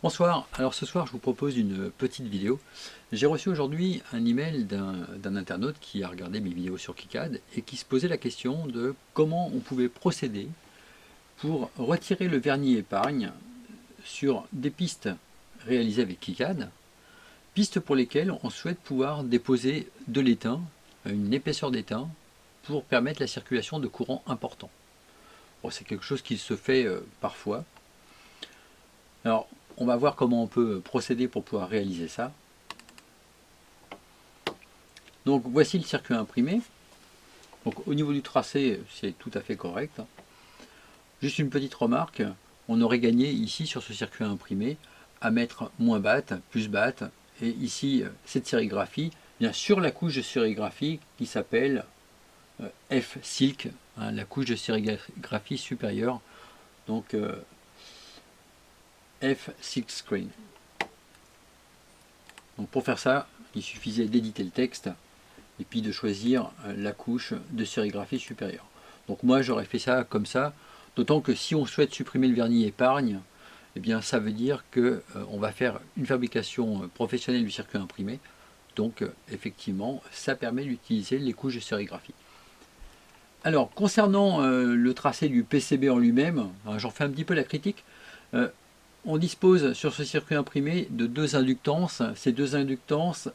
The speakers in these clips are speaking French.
Bonsoir, alors ce soir je vous propose une petite vidéo. J'ai reçu aujourd'hui un email d'un internaute qui a regardé mes vidéos sur KiCad et qui se posait la question de comment on pouvait procéder pour retirer le vernis épargne sur des pistes réalisées avec KiCad, pistes pour lesquelles on souhaite pouvoir déposer de l'étain, une épaisseur d'étain, pour permettre la circulation de courants importants. Bon, c'est quelque chose qui se fait parfois. Alors, on va voir comment on peut procéder pour pouvoir réaliser ça. Donc voici le circuit imprimé. Donc au niveau du tracé, c'est tout à fait correct. Juste une petite remarque, on aurait gagné ici sur ce circuit imprimé à mettre moins batte, plus batte, et ici cette sérigraphie, bien sur la couche de sérigraphie qui s'appelle F-Silk, hein, la couche de sérigraphie supérieure, donc F-Silk Screen. Donc pour faire ça, il suffisait d'éditer le texte et puis de choisir la couche de sérigraphie supérieure. Donc moi j'aurais fait ça comme ça, d'autant que si on souhaite supprimer le vernis épargne, eh bien ça veut dire que on va faire une fabrication professionnelle du circuit imprimé, donc effectivement ça permet d'utiliser les couches de sérigraphie. Alors concernant le tracé du PCB en lui-même, j'en fais un petit peu la critique, on dispose sur ce circuit imprimé de deux inductances. Ces deux inductances,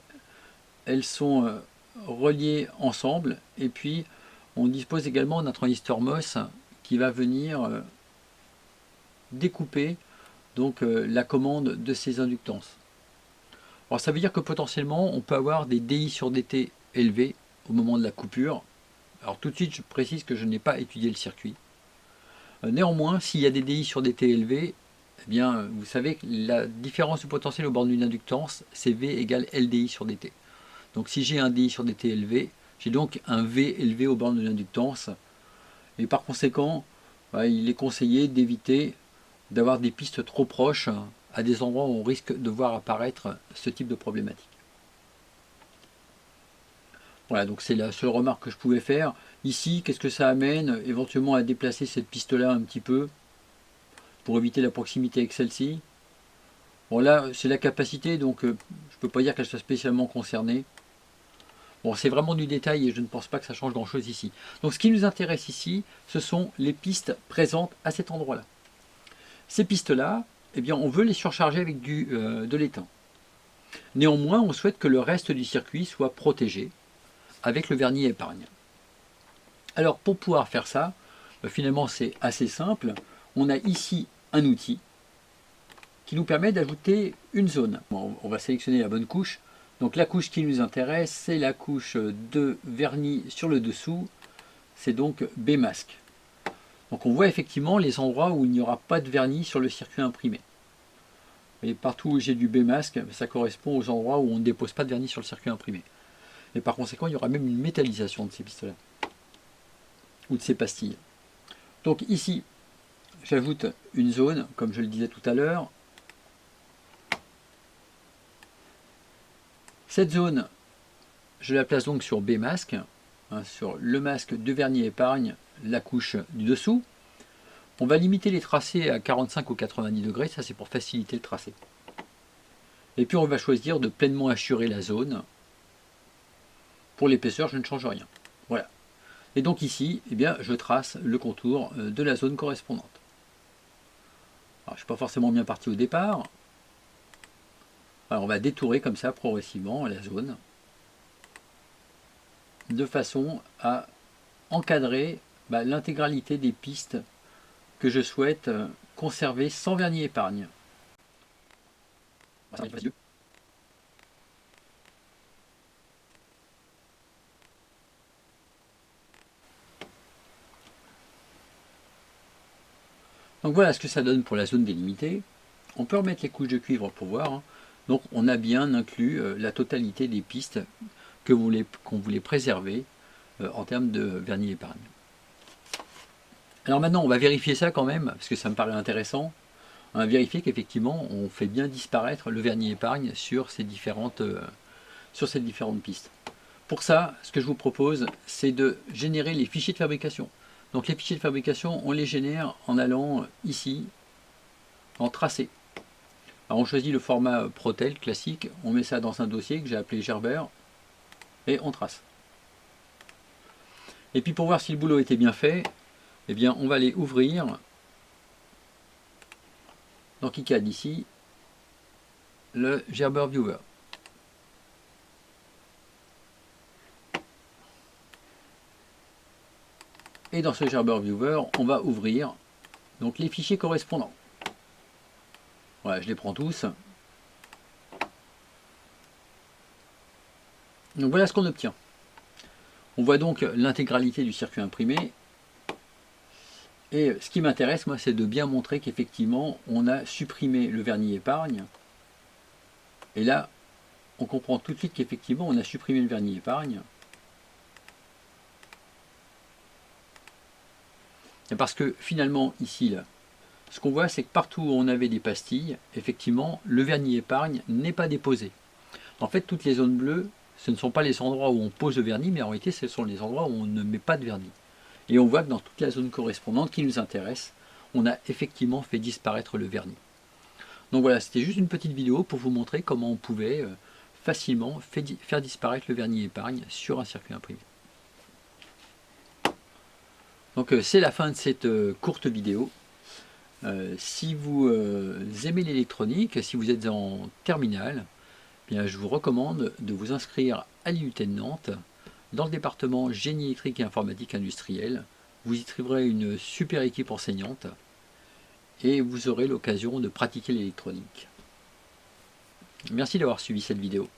elles sont reliées ensemble, et puis on dispose également d'un transistor MOS qui va venir découper donc la commande de ces inductances. Alors ça veut dire que potentiellement on peut avoir des DI sur DT élevés au moment de la coupure. Alors tout de suite je précise que je n'ai pas étudié le circuit. Néanmoins, s'il y a des DI sur DT élevés, eh bien vous savez que la différence du potentiel aux bornes d'une inductance, c'est V égale LDI sur DT. Donc si j'ai un DI sur DT élevé, j'ai donc un V élevé aux bornes de l'inductance. Et par conséquent, il est conseillé d'éviter d'avoir des pistes trop proches à des endroits où on risque de voir apparaître ce type de problématique. Voilà, donc c'est la seule remarque que je pouvais faire. Ici, qu'est-ce que ça amène? Éventuellement à déplacer cette piste-là un petit peu pour éviter la proximité avec celle-ci. Bon là, c'est la capacité, donc je ne peux pas dire qu'elle soit spécialement concernée. Bon, c'est vraiment du détail et je ne pense pas que ça change grand-chose ici. Donc ce qui nous intéresse ici, ce sont les pistes présentes à cet endroit-là. Ces pistes-là, eh bien, on veut les surcharger avec de l'étain. Néanmoins, on souhaite que le reste du circuit soit protégé avec le vernis épargne. Alors pour pouvoir faire ça, finalement c'est assez simple. On a ici un outil qui nous permet d'ajouter une zone. Bon, on va sélectionner la bonne couche. Donc la couche qui nous intéresse, c'est la couche de vernis sur le dessous, c'est donc B-Mask. Donc on voit effectivement les endroits où il n'y aura pas de vernis sur le circuit imprimé. Et partout où j'ai du B-Mask, ça correspond aux endroits où on ne dépose pas de vernis sur le circuit imprimé. Et par conséquent, il y aura même une métallisation de ces pistolets, ou de ces pastilles. Donc ici, j'ajoute une zone, comme je le disais tout à l'heure. Cette zone, je la place donc sur B-Mask, sur le masque de vernis épargne, la couche du dessous. On va limiter les tracés à 45 ou 90 degrés, ça c'est pour faciliter le tracé. Et puis on va choisir de pleinement assurer la zone. Pour l'épaisseur, je ne change rien. Voilà. Et donc ici, eh bien, je trace le contour de la zone correspondante. Alors, je ne suis pas forcément bien parti au départ. Alors, on va détourer comme ça progressivement la zone, de façon à encadrer l'intégralité des pistes que je souhaite conserver sans vernis épargne. Donc voilà ce que ça donne pour la zone délimitée. On peut remettre les couches de cuivre pour voir. Donc on a bien inclus la totalité des pistes qu'on voulait préserver en termes de vernis épargne. Alors maintenant on va vérifier ça quand même, parce que ça me paraît intéressant. On va vérifier qu'effectivement on fait bien disparaître le vernis épargne sur ces différentes pistes. Pour ça, ce que je vous propose, c'est de générer les fichiers de fabrication. Donc les fichiers de fabrication, on les génère en allant ici, en tracé. Alors on choisit le format Protel classique, on met ça dans un dossier que j'ai appelé Gerber, et on trace. Et puis pour voir si le boulot était bien fait, eh bien on va aller ouvrir dans KiCad ici le Gerber Viewer. Et dans ce Gerber Viewer, on va ouvrir donc les fichiers correspondants. Voilà, je les prends tous. Donc voilà ce qu'on obtient. On voit donc l'intégralité du circuit imprimé. Et ce qui m'intéresse, moi, c'est de bien montrer qu'effectivement, on a supprimé le vernis épargne. Et là, on comprend tout de suite qu'effectivement, on a supprimé le vernis épargne. Et parce que finalement, ici, là, ce qu'on voit, c'est que partout où on avait des pastilles, effectivement, le vernis épargne n'est pas déposé. En fait, toutes les zones bleues, ce ne sont pas les endroits où on pose le vernis, mais en réalité, ce sont les endroits où on ne met pas de vernis. Et on voit que dans toute la zone correspondante qui nous intéresse, on a effectivement fait disparaître le vernis. Donc voilà, c'était juste une petite vidéo pour vous montrer comment on pouvait facilement faire disparaître le vernis épargne sur un circuit imprimé. Donc c'est la fin de cette courte vidéo. Si vous aimez l'électronique, si vous êtes en terminale, eh bien, je vous recommande de vous inscrire à l'IUT de Nantes dans le département génie électrique et informatique industrielle. Vous y trouverez une super équipe enseignante et vous aurez l'occasion de pratiquer l'électronique. Merci d'avoir suivi cette vidéo.